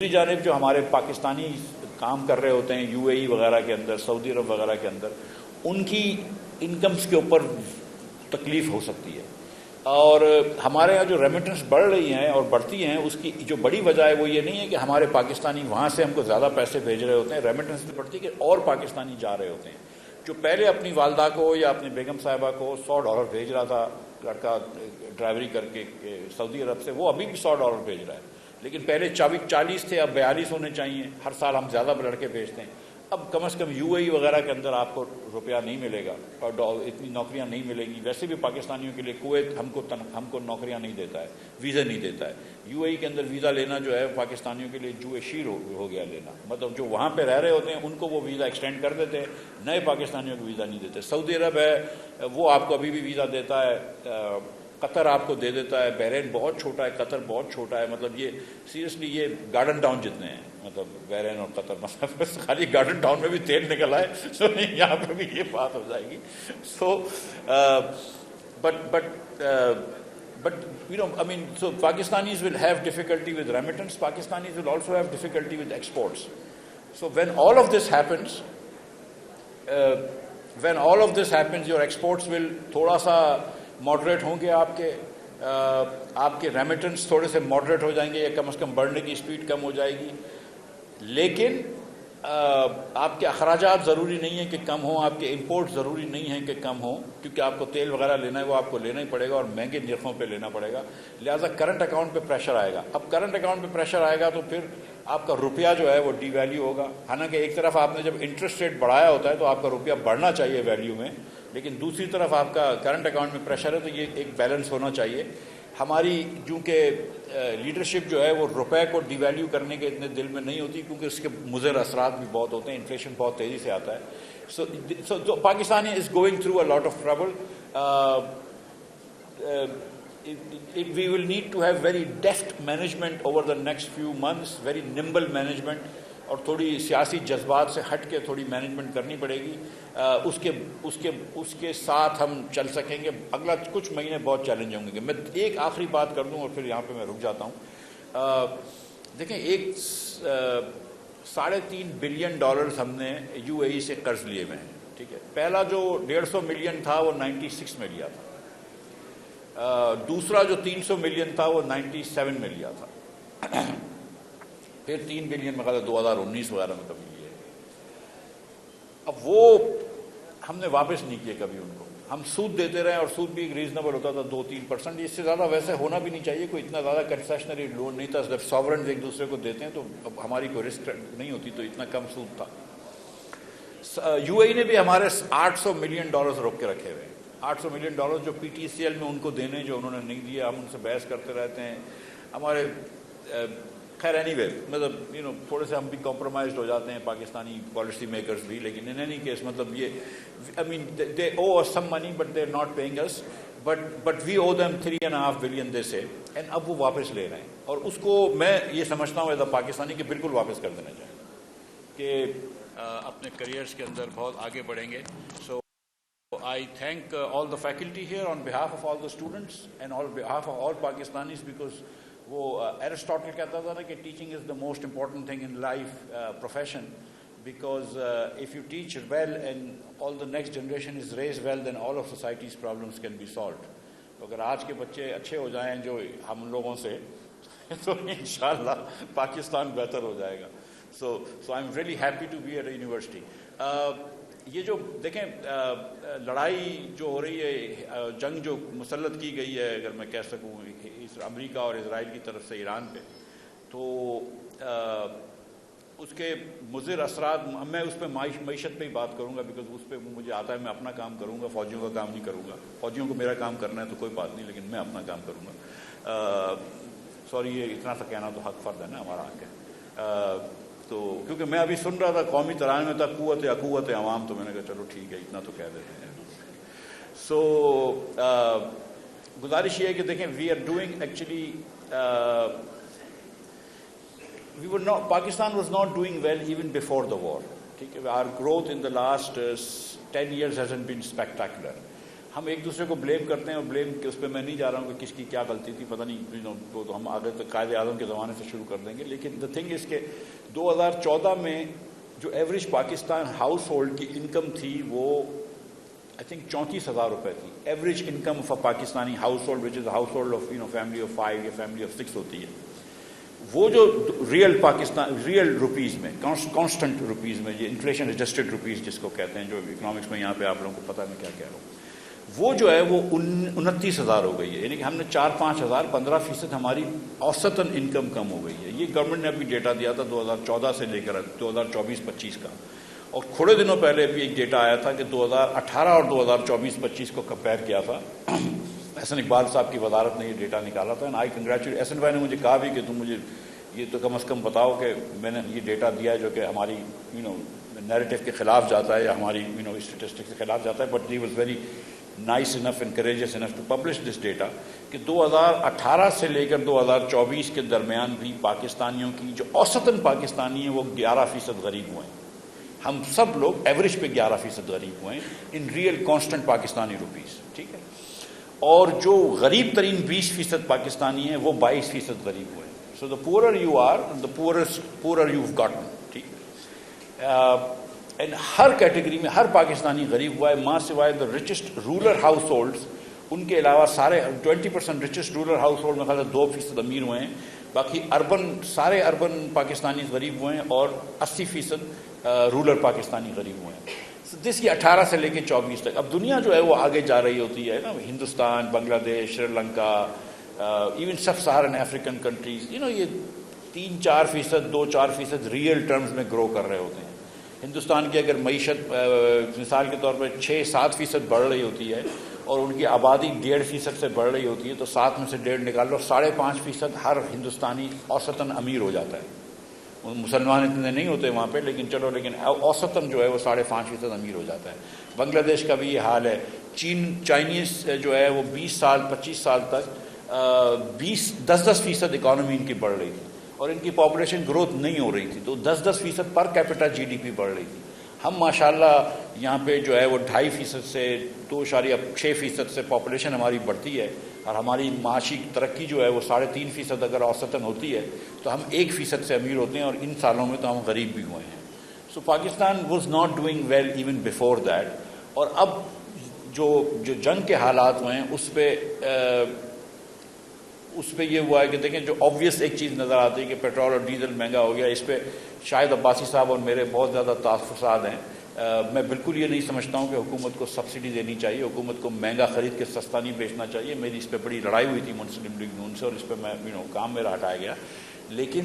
دوسری جانب جو ہمارے پاکستانی کام کر رہے ہوتے ہیں یو اے ای وغیرہ کے اندر، سعودی عرب وغیرہ کے اندر، ان کی انکمز کے اوپر تکلیف ہو سکتی ہے. اور ہمارے یہاں جو ریمیٹنس بڑھ رہی ہیں اور بڑھتی ہیں، اس کی جو بڑی وجہ ہے وہ یہ نہیں ہے کہ ہمارے پاکستانی وہاں سے ہم کو زیادہ پیسے بھیج رہے ہوتے ہیں. ریمیٹنس بھی بڑھتی ہے کہ اور پاکستانی جا رہے ہوتے ہیں جو پہلے اپنی والدہ کو یا اپنی بیگم صاحبہ کو $100 بھیج رہا تھا لڑکا ڈرائیوری کر کے سعودی عرب سے، وہ ابھی بھی $100 بھیج رہا ہے. لیکن پہلے 40 تھے، اب 42 ہونے چاہیے. ہر سال ہم زیادہ لڑکے بھیجتے ہیں. اب کم از کم یو اے ای وغیرہ کے اندر آپ کو روپیہ نہیں ملے گا اور اتنی نوکریاں نہیں ملیں گی. ویسے بھی پاکستانیوں کے لیے کویت ہم کو نوکریاں نہیں دیتا ہے، ویزا نہیں دیتا ہے. یو اے ای کے اندر ویزا لینا جو ہے پاکستانیوں کے لیے جوئے شیر ہو گیا لینا. مطلب جو وہاں پہ رہ رہے ہوتے ہیں ان کو وہ ویزا ایکسٹینڈ کر دیتے ہیں، نئے پاکستانیوں کو ویزا نہیں دیتے. سعودی عرب ہے وہ آپ کو ابھی بھی ویزا دیتا ہے، قطر آپ کو دے دیتا ہے. بحرین بہت چھوٹا ہے، قطر بہت چھوٹا ہے. مطلب یہ سیریسلی یہ گارڈن ٹاؤن جتنے ہیں، مطلب بحرین اور قطر. مطلب خالی گارڈن ٹاؤن میں بھی تیل نکل آئے تو یہاں پہ بھی یہ بات ہو جائے گی. سو but I mean, so Pakistanis will have difficulty with remittance. Pakistanis will also have difficulty with exports. So when all of this happens, your exports will تھوڑا سا ماڈریٹ ہوں گے. آپ کے ریمیٹنس تھوڑے سے ماڈریٹ ہو جائیں گے یا کم از کم بڑھنے کی اسپیڈ کم ہو جائے گی. لیکن آپ کے اخراجات ضروری نہیں ہیں کہ کم ہوں، آپ کے امپورٹ ضروری نہیں ہیں کہ کم ہوں، کیونکہ آپ کو تیل وغیرہ لینا ہے وہ آپ کو لینا ہی پڑے گا اور مہنگے نرخوں پہ لینا پڑے گا. لہٰذا کرنٹ اکاؤنٹ پہ پریشر آئے گا. اب کرنٹ اکاؤنٹ پہ پریشر آئے گا تو پھر آپ کا روپیہ جو ہے وہ ڈی ویلیو ہوگا. حالانکہ ایک طرف آپ نے جب انٹرسٹ ریٹ بڑھایا ہوتا ہے تو آپ کا روپیہ بڑھنا چاہیے ویلیو میں، لیکن دوسری طرف آپ کا کرنٹ اکاؤنٹ میں پریشر ہے تو یہ ایک بیلنس ہونا چاہیے. ہماری چونکہ لیڈرشپ جو ہے وہ روپے کو ڈی ویلیو کرنے کے اتنے دل میں نہیں ہوتی، کیونکہ اس کے مضر اثرات بھی بہت ہوتے ہیں. انفلیشن بہت تیزی سے آتا ہے. So Pakistan is going through a lot of trouble. We will need to have very deft management over the next few months, very nimble management, اور تھوڑی سیاسی جذبات سے ہٹ کے تھوڑی مینجمنٹ کرنی پڑے گی. اس کے ساتھ ہم چل سکیں گے. اگلا کچھ مہینے بہت چیلنج ہوں گے. میں ایک آخری بات کر دوں اور پھر یہاں پہ میں رک جاتا ہوں. دیکھیں، ایک $3.5 بلین ہم نے یو اے ای سے قرض لیے ہوئے ہیں. ٹھیک ہے، پہلا جو 150 ملین تھا وہ 96 میں لیا تھا. دوسرا جو 300 ملین تھا وہ 97 میں لیا تھا. پھر 3 بلین میں 2019 وغیرہ میں کبھی لیے. اب وہ ہم نے واپس نہیں کیے کبھی ان کو. ہم سود دیتے رہے اور سود بھی ایک ریزنیبل ہوتا تھا 2-3%. اس سے زیادہ ویسے ہونا بھی نہیں چاہیے. کوئی اتنا زیادہ کنسیشنری لون نہیں تھا. جب ساورنز ایک دوسرے کو دیتے ہیں تو اب ہماری کوئی رسک نہیں ہوتی، تو اتنا کم سود تھا. یو اے ای نے بھی ہمارے $800 ملین روک کے رکھے ہوئے. $800 ملین جو پی ٹی سی ایل میں ان کو دینے جو انہوں نے نہیں دیا. ہم ان سے بحث کرتے رہتے ہیں. ہمارے خیر اینی وے، مطلب تھوڑے سے ہم بھی کمپرومائزڈ ہو جاتے ہیں پاکستانی پالیسی میکرز بھی. لیکن ان اینی کیس مطلب یہ آئی مین دے او us some money but they are not paying us, but we owe them $3.5 billion they say, and اب وہ واپس لے رہے ہیں. اور اس کو میں یہ سمجھتا ہوں ایز اے پاکستانی کہ بالکل واپس کر دینا چاہیے کہ اپنے کریئرس کے اندر بہت آگے بڑھیں گے. سو I thank all the faculty here on behalf of all the students and on behalf of all Pakistanis, because وہ ایرسٹاٹل کہتا تھا نا کہ teaching is the most important thing in life profession, because if you teach well and all the next generation is raised well, then all of society's problems can be solved. تو اگر آج کے بچے اچھے ہو جائیں جو ہم لوگوں سے تو انشاءاللہ پاکستان بہتر ہو جائے گا. So I'm really happy to be at a university. یہ جو دیکھیں لڑائی جو ہو رہی ہے، جنگ جو مسلط کی گئی ہے اگر میں کہہ سکوں امریکہ اور اسرائیل کی طرف سے ایران پہ، تو اس کے مضر اثرات، میں اس پہ معیشت پہ ہی بات کروں گا بیکاز اس پہ مجھے آتا ہے. میں اپنا کام کروں گا، فوجیوں کا کام نہیں کروں گا. فوجیوں کو میرا کام کرنا ہے تو کوئی بات نہیں، لیکن میں اپنا کام کروں گا. سوری، یہ اتنا سا کہنا تو حق فرض ہے نا، ہمارا حق ہے. تو کیونکہ میں ابھی سن رہا تھا قومی ترانے میں تھا قوت عوام، تو میں نے کہا چلو ٹھیک ہے اتنا تو کہہ دیتے ہیں. سو گزارش یہ ہے کہ دیکھیں we are doing actually Pakistan was not doing well even before the war. ٹھیک ہے، our growth in the last 10 years hasn't been spectacular. ہم ایک دوسرے کو بلیم کرتے ہیں، اور بلیم کہ اس پہ میں نہیں جا رہا ہوں کہ کس کی کیا غلطی تھی، پتہ نہیں تو ہم آگے تک قائد اعظم کے زمانے سے شروع کر دیں گے. لیکن دا تھنگ از کہ 2014 میں جو ایوریج پاکستان ہاؤس ہولڈ کی انکم تھی وہ آئی تھنک 34,000 روپے تھی. Average income of a Pakistani house hold which is house hold of family of 5 یا فیملی آف 6 ہوتی ہے. وہ جو ریئل پاکستان ریئل روپیز میں کانسٹنٹ روپیز میں، یہ انفلیشن ایڈجسٹڈ روپیز جس کو کہتے ہیں، جو اکنامکس میں یہاں پہ آپ لوگوں کو پتہ میں کیا کہہ رہا ہوں، وہ جو ہے وہ 29,000 ہو گئی ہے. یعنی کہ ہم نے 4-5 ہزار 15% ہماری اوسطاً انکم کم ہو گئی ہے. یہ گورنمنٹ نے ابھی ڈیٹا دیا تھا 2014 سے لے کر 2024-25 کا. اور تھوڑے دنوں پہلے بھی ایک ڈیٹا آیا تھا کہ 2018 اور 2024-25 کو کمپیئر کیا تھا. احسن اقبال صاحب کی وزارت نے یہ ڈیٹا نکالا تھا. آئی کنگریچولیٹ احسن بھائی نے مجھے کہا بھی کہ تم مجھے یہ تو کم از کم بتاؤ کہ میں نے یہ ڈیٹا دیا ہے جو کہ ہماری نیریٹو کے خلاف جاتا ہے یا ہماری اسٹیٹسٹکس کے خلاف جاتا ہے. But he was very nice enough and courageous enough to publish this data کہ 2018 سے لے کر 2024 کے درمیان بھی پاکستانیوں کی جو اوسطاً پاکستانی ہیں وہ 11% غریب ہوئے ہیں. ہم سب لوگ ایوریج پہ 11% غریب ہوئے ہیں in real constant Pakistani rupees. ٹھیک ہے. اور جو غریب ترین 20% پاکستانی ہیں وہ 22% غریب ہوئے ہیں. So the poorer you are the poorer you have gotten. ٹھیک ہے. اینڈ ہر کیٹیگری میں ہر پاکستانی غریب ہوا ہے ماں سوائے دا ریچسٹ رولر ہاؤس ہولڈس. ان کے علاوہ سارے 20% ریچسٹ رولر ہاؤس ہولڈ میں خیال 2% امیر ہوئے ہیں. باقی سارے اربن پاکستانی غریب ہوئے ہیں اور 80% رولر پاکستانی غریب ہوئے ہیں. جس کی 18 سے لے کے 24 تک. اب دنیا جو ہے وہ آگے جا رہی ہوتی ہے نا. ہندوستان، بنگلہ دیش، سری لنکا، ایون سب سہارن افریقن کنٹریز یہ 3-4%، 2-4% ریئل ٹرمز میں گرو کر رہے ہوتے ہیں. ہندوستان کی اگر معیشت مثال کے طور پر 6-7% بڑھ رہی ہوتی ہے اور ان کی آبادی 1.5% سے بڑھ رہی ہوتی ہے تو 7 میں سے 1.5 نکال لو، 5.5% ہر ہندوستانی اوسطاً امیر ہو جاتا ہے. مسلمان اتنے نہیں ہوتے وہاں پہ، لیکن اوسطاً جو ہے وہ 5.5% امیر ہو جاتا ہے. بنگلہ دیش کا بھی یہ حال ہے. چائنیز جو ہے وہ 20-25 سال تک 10% اکانومی ان کی بڑھ رہی تھی اور ان کی پاپولیشن گروتھ نہیں ہو رہی تھی، تو 10% پر کیپٹا GDP بڑھ رہی تھی. ہم ماشاءاللہ یہاں پہ جو ہے وہ 2.5% سے 2.6% سے پاپولیشن ہماری بڑھتی ہے اور ہماری معاشی ترقی جو ہے وہ 3.5% اگر اوسطاً ہوتی ہے تو ہم 1% سے امیر ہوتے ہیں اور ان سالوں میں تو ہم غریب بھی ہوئے ہیں. So Pakistan was not doing well even before that. اور اب جو جنگ کے حالات ہوئے ہیں اس پہ یہ ہوا ہے کہ دیکھیں جو آبویس ایک چیز نظر آتی ہے کہ پیٹرول اور ڈیزل مہنگا ہو گیا. اس پہ شاہد عباسی صاحب اور میرے بہت زیادہ تحفظات ہیں. میں بالکل یہ نہیں سمجھتا ہوں کہ حکومت کو سبسڈی دینی چاہیے، حکومت کو مہنگا خرید کے سستا نہیں بیچنا چاہیے. میری اس پہ بڑی لڑائی ہوئی تھی مسلم لیگ نون سے اور اس پہ میں کام میرا ہٹایا گیا. لیکن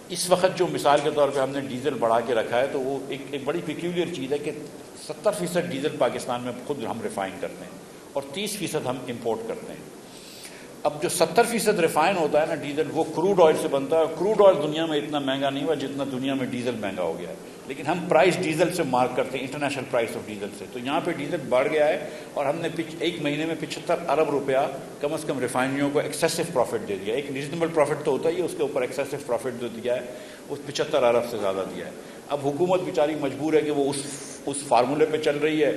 اس وقت جو مثال کے طور پہ ہم نے ڈیزل بڑھا کے رکھا ہے تو وہ ایک بڑی پیکیولر چیز ہے کہ 70% ڈیزل پاکستان میں خود ہم ریفائن کرتے ہیں اور 30% ہم امپورٹ کرتے ہیں. اب جو 70% ریفائن ہوتا ہے نا ڈیزل، وہ کروڈ آئل سے بنتا ہے. اور کروڈ آئل دنیا میں اتنا مہنگا نہیں ہوا جتنا دنیا میں ڈیزل مہنگا ہو گیا ہے. لیکن ہم پرائس ڈیزل سے مارک کرتے ہیں، انٹرنیشنل پرائس آف ڈیزل سے. تو یہاں پہ ڈیزل بڑھ گیا ہے اور ہم نے ایک مہینے میں 75 ارب روپیہ کم از کم ریفائنریوں کو ایکسیسو پروفٹ دے دیا. ایک ریزنیبل پروفٹ تو ہوتا ہی ہے، اس کے اوپر ایکسیسو پروفٹ جو دیا ہے وہ 75 ارب سے زیادہ دیا ہے. اب حکومت بیچاری مجبور ہے کہ وہ اس فارمولے پہ چل رہی ہے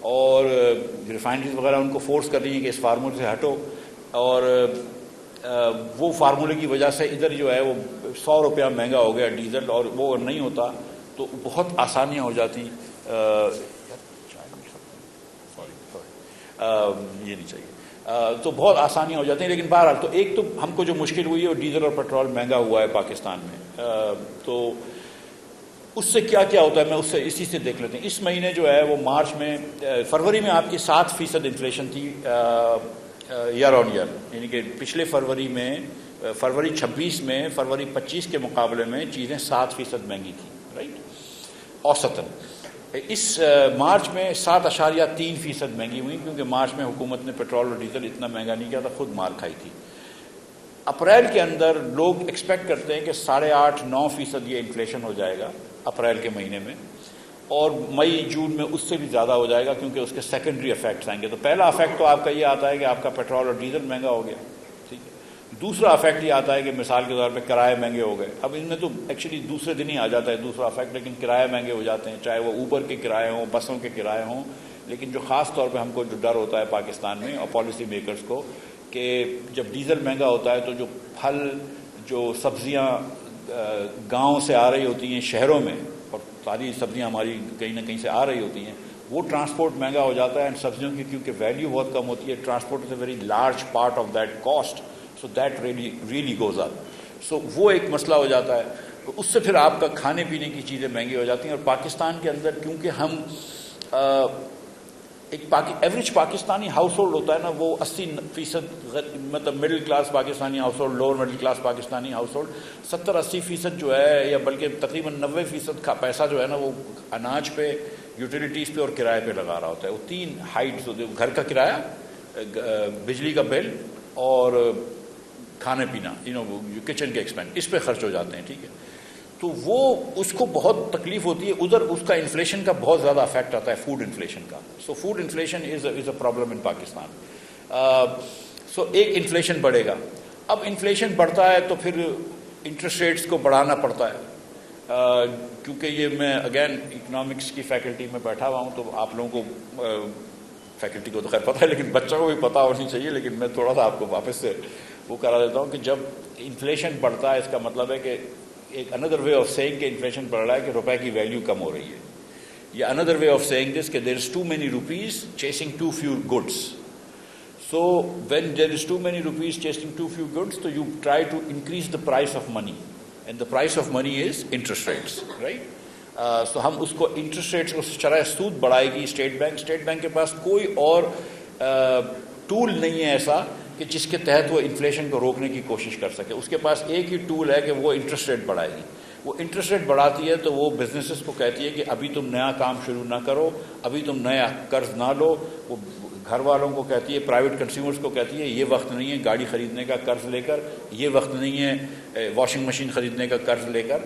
اور ریفائنریز وغیرہ ان کو فورس کر رہی ہیں کہ اس فارمولے سے ہٹو. اور وہ فارمولے کی وجہ سے ادھر جو ہے وہ 100 روپیہ مہنگا ہو گیا ڈیزل. اور وہ نہیں ہوتا تو بہت آسانیاں ہو جاتی. یہ نہیں چاہیے تو بہت آسانیاں ہو جاتی ہیں. لیکن بہرحال تو ایک تو ہم کو جو مشکل ہوئی ہے وہ ڈیزل اور پیٹرول مہنگا ہوا ہے پاکستان میں. تو اس سے کیا کیا ہوتا ہے میں اسی سے دیکھ لیتے ہیں. اس مہینے جو ہے وہ مارچ میں فروری میں آپ کی 7% انفلیشن تھی ایئر آن ایئر. یعنی کہ پچھلے فروری 26 میں فروری 25 کے مقابلے میں چیزیں 7% مہنگی تھیں رائٹ اوسطاً. اس مارچ میں 7.3% مہنگی ہوئی کیونکہ مارچ میں حکومت نے پیٹرول اور ڈیزل اتنا مہنگا نہیں کیا تھا، خود مار کھائی تھی. اپریل کے اندر لوگ ایکسپیکٹ کرتے ہیں کہ 8.5-9% یہ انفلیشن ہو جائے گا اپریل کے مہینے میں. اور مئی جون میں اس سے بھی زیادہ ہو جائے گا کیونکہ اس کے سیکنڈری افیکٹس آئیں گے. تو پہلا افیکٹ تو آپ کا یہ آتا ہے کہ آپ کا پیٹرول اور ڈیزل مہنگا ہو گیا. ٹھیک ہے. دوسرا افیکٹ یہ آتا ہے کہ مثال کے طور پہ کرائے مہنگے ہو گئے. اب ان میں تو ایکچولی دوسرے دن ہی آ جاتا ہے دوسرا افیکٹ، لیکن کرائے مہنگے ہو جاتے ہیں، چاہے وہ اوبر کے کرائے ہوں، بسوں کے کرائے ہوں. لیکن جو خاص طور پہ ہم کو جو ڈر ہوتا ہے پاکستان میں اور پالیسی میکرز کو کہ جب ڈیزل مہنگا ہوتا ہے تو جو پھل جو سبزیاں گاؤں سے آ رہی ہوتی ہیں شہروں میں، اور ساری سبزیاں ہماری کہیں نہ کہیں سے آ رہی ہوتی ہیں، وہ ٹرانسپورٹ مہنگا ہو جاتا ہے، اینڈ سبزیوں کی کیونکہ ویلیو بہت کم ہوتی ہے، transport is a very large part of that cost, so that really goes up. So وہ ایک مسئلہ ہو جاتا ہے. تو اس سے پھر آپ کا کھانے پینے کی چیزیں مہنگی ہو جاتی ہیں. اور پاکستان کے اندر کیونکہ ہم ایک ایوریج پاکستانی ہاؤس ہولڈ ہوتا ہے نا، وہ 80% مطلب middle class Pakistani house hold, lower middle class Pakistani house hold 70-80% جو ہے، یا بلکہ تقریباً 90% کا پیسہ جو ہے نا وہ اناج پہ، یوٹیلیٹیز پہ اور کرائے پہ لگا رہا ہوتا ہے. وہ تین ہائٹس ہوتے ہیں: گھر کا کرایہ، بجلی کا بل اور کھانے پینا، کچن کے ایکسپینس، اس پہ خرچ ہو جاتے ہیں. ٹھیک ہے، تو وہ اس کو بہت تکلیف ہوتی ہے. ادھر اس کا انفلیشن کا بہت زیادہ افیکٹ آتا ہے، فوڈ انفلیشن کا. So food inflation is a problem in Pakistan. So ایک انفلیشن بڑھے گا. اب انفلیشن بڑھتا ہے تو پھر انٹرسٹ ریٹس کو بڑھانا پڑتا ہے. کیونکہ یہ میں اگین اکنامکس کی فیکلٹی میں بیٹھا ہوا ہوں، تو آپ لوگوں کو فیکلٹی کو تو خیر پتہ ہے، لیکن بچوں کو بھی پتہ ہونی چاہیے. لیکن میں تھوڑا سا آپ کو واپس سے وہ کرا دیتا ہوں کہ جب انفلیشن بڑھتا ہے اس کا مطلب ہے کہ ایک اندر وے آف سیئنگ کہ انفلیشن بڑھ رہا ہے کہ روپے کی ویلیو کم ہو رہی ہے. یا اندر وے آف سیئنگ دس کہ there is too many rupees chasing too few goods. So when there is too many rupees chasing too few goods تو you try to increase the price of money, and the price of money is interest rates, right. So ہم اس کو interest rates کو شرح سود بڑھائے گی state bank. State bank کے پاس کوئی اور ٹول نہیں ہے ایسا کہ جس کے تحت وہ انفلیشن کو روکنے کی کوشش کر سکے. اس کے پاس ایک ہی ٹول ہے کہ وہ انٹرسٹ ریٹ بڑھائے گی. وہ انٹرسٹ ریٹ بڑھاتی ہے تو وہ بزنسز کو کہتی ہے کہ ابھی تم نیا کام شروع نہ کرو، ابھی تم نیا قرض نہ لو. وہ گھر والوں کو کہتی ہے، پرائیویٹ کنزیومرز کو کہتی ہے یہ وقت نہیں ہے گاڑی خریدنے کا قرض لے کر، یہ وقت نہیں ہے واشنگ مشین خریدنے کا قرض لے کر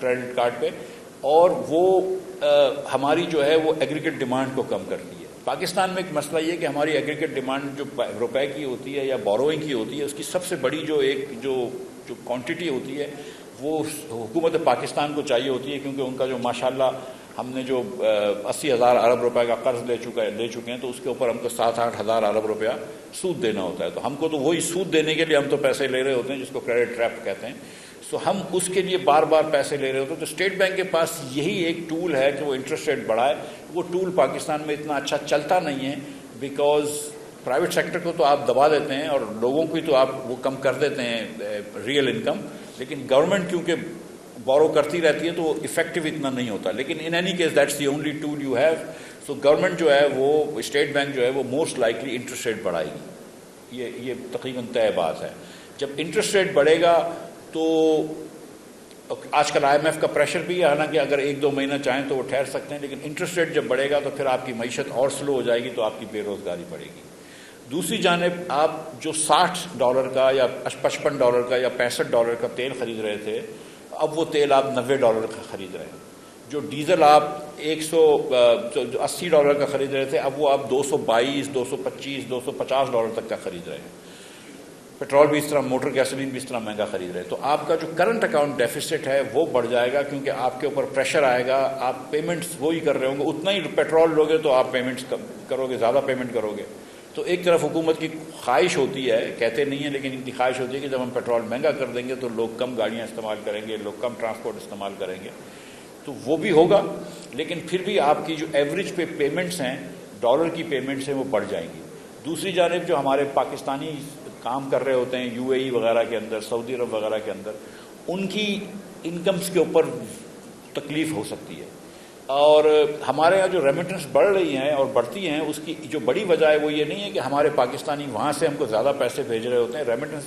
کریڈٹ کارڈ پہ. اور وہ ہماری جو ہے وہ ایگریگیٹ ڈیمانڈ کو کم کرتی ہے. پاکستان میں ایک مسئلہ یہ کہ ہماری ایگریگیٹ ڈیمانڈ جو روپے کی ہوتی ہے یا بوروئنگ کی ہوتی ہے، اس کی سب سے بڑی جو کوانٹٹی ہوتی ہے وہ حکومت پاکستان کو چاہیے ہوتی ہے، کیونکہ ان کا جو ماشاءاللہ ہم نے جو 80,000 ارب روپے کا قرض لے چکے ہیں، تو اس کے اوپر ہم کو 7-8 ہزار ارب روپیہ سود دینا ہوتا ہے. تو ہم کو تو وہی سود دینے کے لیے ہم تو پیسے لے رہے ہوتے ہیں، جس کو کریڈٹ ٹریپ کہتے ہیں. سو ہم اس کے لیے بار بار پیسے لے رہے ہوتے ہیں. تو اسٹیٹ بینک کے پاس یہی ایک ٹول ہے کہ وہ انٹرسٹ ریٹ بڑھائے. وہ ٹول پاکستان میں اتنا اچھا چلتا نہیں ہے، بیکاز پرائیویٹ سیکٹر کو تو آپ دبا دیتے ہیں اور لوگوں کی تو آپ وہ کم کر دیتے ہیں ریئل انکم، لیکن گورنمنٹ کیونکہ بورو کرتی رہتی ہے تو وہ افیکٹو اتنا نہیں ہوتا. لیکن in any case that's the only tool you have. So government جو ہے وہ اسٹیٹ بینک جو ہے وہ موسٹ لائکلی انٹرسٹ ریٹ بڑھائے گی. یہ تقریباً طے بات ہے. جب انٹرسٹ ریٹ بڑھے گا تو آج کل IMF کا پریشر بھی ہے، حالانکہ اگر 1-2 مہینہ چاہیں تو وہ ٹھہر سکتے ہیں، لیکن انٹرسٹ ریٹ جب بڑھے گا تو پھر آپ کی معیشت اور سلو ہو جائے گی، تو آپ کی بے روزگاری بڑھے گی. دوسری جانب آپ جو $60 کا یا $55 کا یا $65 کا تیل خرید رہے تھے، اب وہ تیل آپ $90 کا خرید رہے ہیں. جو ڈیزل آپ $80 کا خرید رہے تھے، اب وہ آپ $222, $225, $250 تک کا خرید رہے ہیں. پیٹرول بھی اس طرح، موٹر گیسولین بھی اس طرح مہنگا خرید رہے ہیں. تو آپ کا جو کرنٹ اکاؤنٹ ڈیفیسٹ ہے وہ بڑھ جائے گا، کیونکہ آپ کے اوپر پریشر آئے گا. آپ پیمنٹس وہی کر رہے ہوں گے، اتنا ہی پیٹرول لوگے تو آپ پیمنٹس کرو گے، زیادہ پیمنٹ کرو گے. تو ایک طرف حکومت کی خواہش ہوتی ہے، کہتے نہیں ہیں لیکن ان کی خواہش ہوتی ہے کہ جب ہم پیٹرول مہنگا کر دیں گے تو لوگ کم گاڑیاں استعمال کریں گے، لوگ کم ٹرانسپورٹ استعمال کریں گے. تو وہ بھی ہوگا، لیکن پھر بھی آپ کی جو ایوریج پہ پیمنٹس ہیں، ڈالر کی پیمنٹس ہیں، وہ بڑھ جائیں گی. دوسری جانب جو ہمارے پاکستانی کام کر رہے ہوتے ہیں UAE وغیرہ کے اندر، سعودی عرب وغیرہ کے اندر، ان کی انکمز کے اوپر تکلیف ہو سکتی ہے. اور ہمارے یہاں جو ریمیٹنس بڑھ رہی ہیں اور بڑھتی ہیں، اس کی جو بڑی وجہ ہے وہ یہ نہیں ہے کہ ہمارے پاکستانی وہاں سے ہم کو زیادہ پیسے بھیج رہے ہوتے ہیں. ریمیٹنس